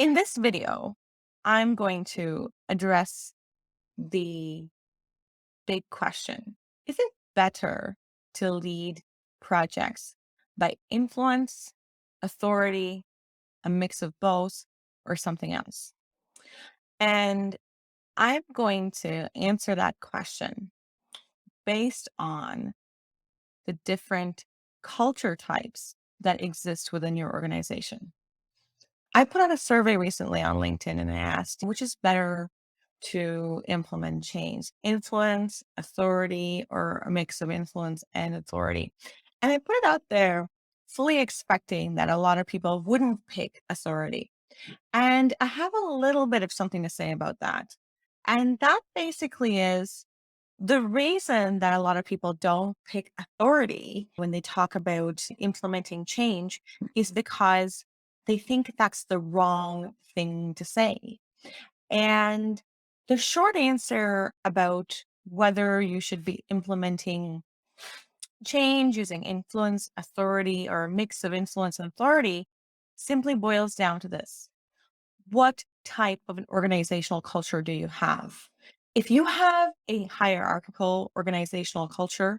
In this video, I'm going to address the big question. Is it better to lead projects by influence, authority, a mix of both, or something else? And I'm going to answer that question based on the different culture types that exist within your organization. I put out a survey recently on LinkedIn and I asked, which is better to implement change, influence, authority, or a mix of influence and authority? And I put it out there fully expecting that a lot of people wouldn't pick authority. And I have a little bit of something to say about that. And that basically is the reason that a lot of people don't pick authority when they talk about implementing change is because they think that's the wrong thing to say. And the short answer about whether you should be implementing change using influence, authority, or a mix of influence and authority simply boils down to this: what type of an organizational culture do you have? If you have a hierarchical organizational culture,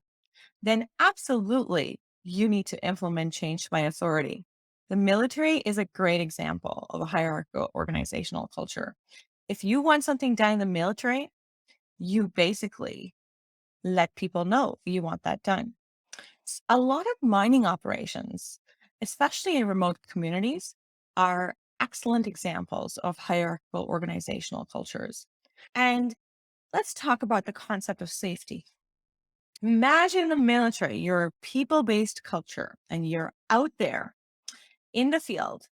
then absolutely you need to implement change by authority. The military is a great example of a hierarchical organizational culture. If you want something done in the military, you basically let people know you want that done. A lot of mining operations, especially in remote communities, are excellent examples of hierarchical organizational cultures. And let's talk about the concept of safety. Imagine the military, you're a people based culture, and you're out there in the field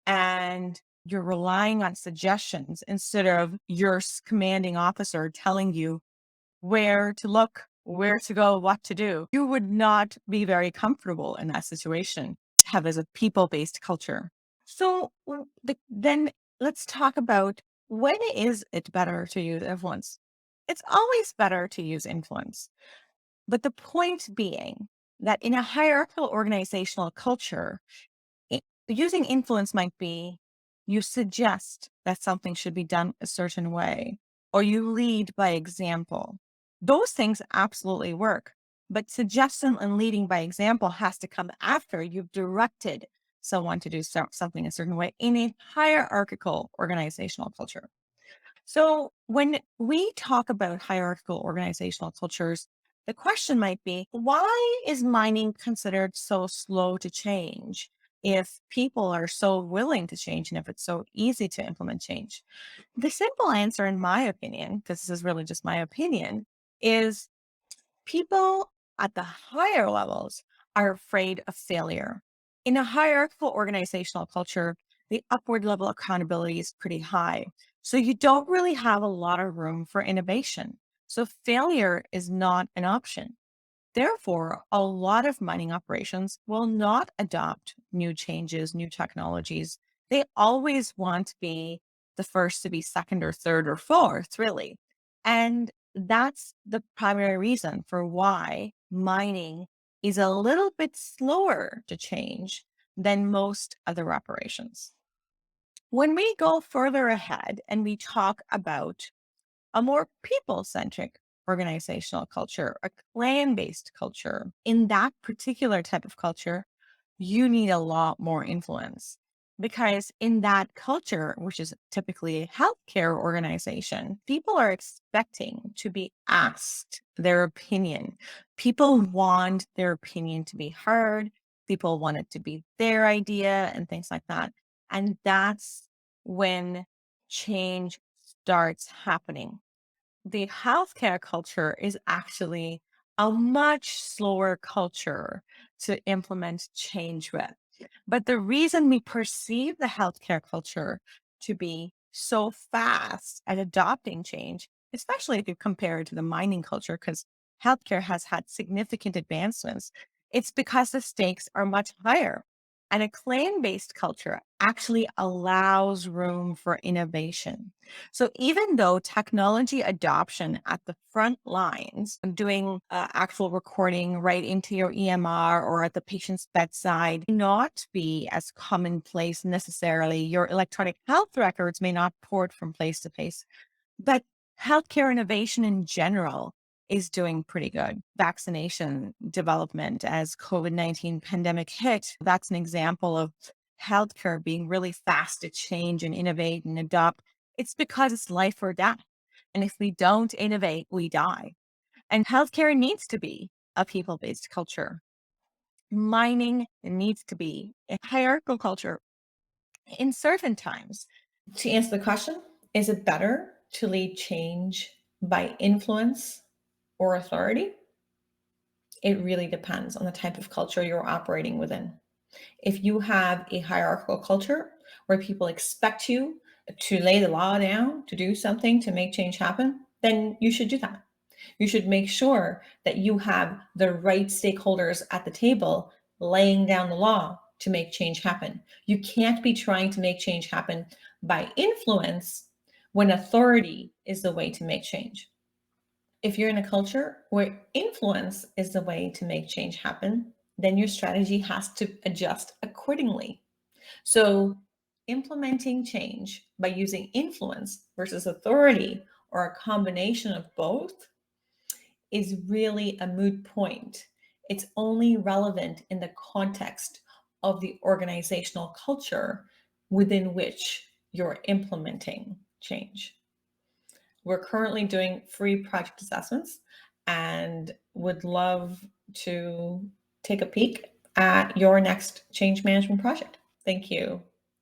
and you're relying on suggestions instead of your commanding officer telling you where to look, where to go, what to do. You would not be very comfortable in that situation to have as a people based culture. So then let's talk about, when is it better to use influence? It's always better to use influence. But the point being that in a hierarchical organizational culture, using influence might be you suggest that something should be done a certain way, or you lead by example. Those things absolutely work, but suggestion and leading by example has to come after you've directed someone to do something a certain way in a hierarchical organizational culture. So when we talk about hierarchical organizational cultures, the question might be, why is mining considered so slow to change if people are so willing to change and if it's so easy to implement change? The simple answer, in my opinion, because this is really just my opinion, is people at the higher levels are afraid of failure. In a hierarchical organizational culture, the upward level accountability is pretty high. So you don't really have a lot of room for innovation. So failure is not an option. Therefore, a lot of mining operations will not adopt new changes, new technologies. They always want to be the first to be second or third or fourth, really. And that's the primary reason for why mining is a little bit slower to change than most other operations. When we go further ahead and we talk about a more people centric organizational culture, a clan based culture. In that particular type of culture, you need a lot more influence because in that culture, which is typically a healthcare organization, people are expecting to be asked their opinion. People want their opinion to be heard. People want it to be their idea and things like that. And that's when change starts happening. The healthcare culture is actually a much slower culture to implement change with. But the reason we perceive the healthcare culture to be so fast at adopting change, especially if you compare it to the mining culture, because healthcare has had significant advancements, it's because the stakes are much higher. And a claim-based culture actually allows room for innovation. So even though technology adoption at the front lines, doing actual recording right into your EMR or at the patient's bedside, may not be as commonplace necessarily. Your electronic health records may not port from place to place, but healthcare innovation in general is doing pretty good. Vaccination development as COVID-19 pandemic hit, that's an example of healthcare being really fast to change and innovate and adopt. It's because it's life or death. And if we don't innovate, we die. And healthcare needs to be a people-based culture. Mining needs to be a hierarchical culture in certain times. To answer the question, is it better to lead change by influence or authority? It really depends on the type of culture you're operating within. If you have a hierarchical culture where people expect you to lay the law down, to do something to make change happen, then you should do that. You should make sure that you have the right stakeholders at the table laying down the law to make change happen. You can't be trying to make change happen by influence when authority is the way to make change. If you're in a culture where influence is the way to make change happen, then your strategy has to adjust accordingly. So, implementing change by using influence versus authority or a combination of both is really a moot point. It's only relevant in the context of the organizational culture within which you're implementing change. We're currently doing free project assessments and would love to take a peek at your next change management project. Thank you.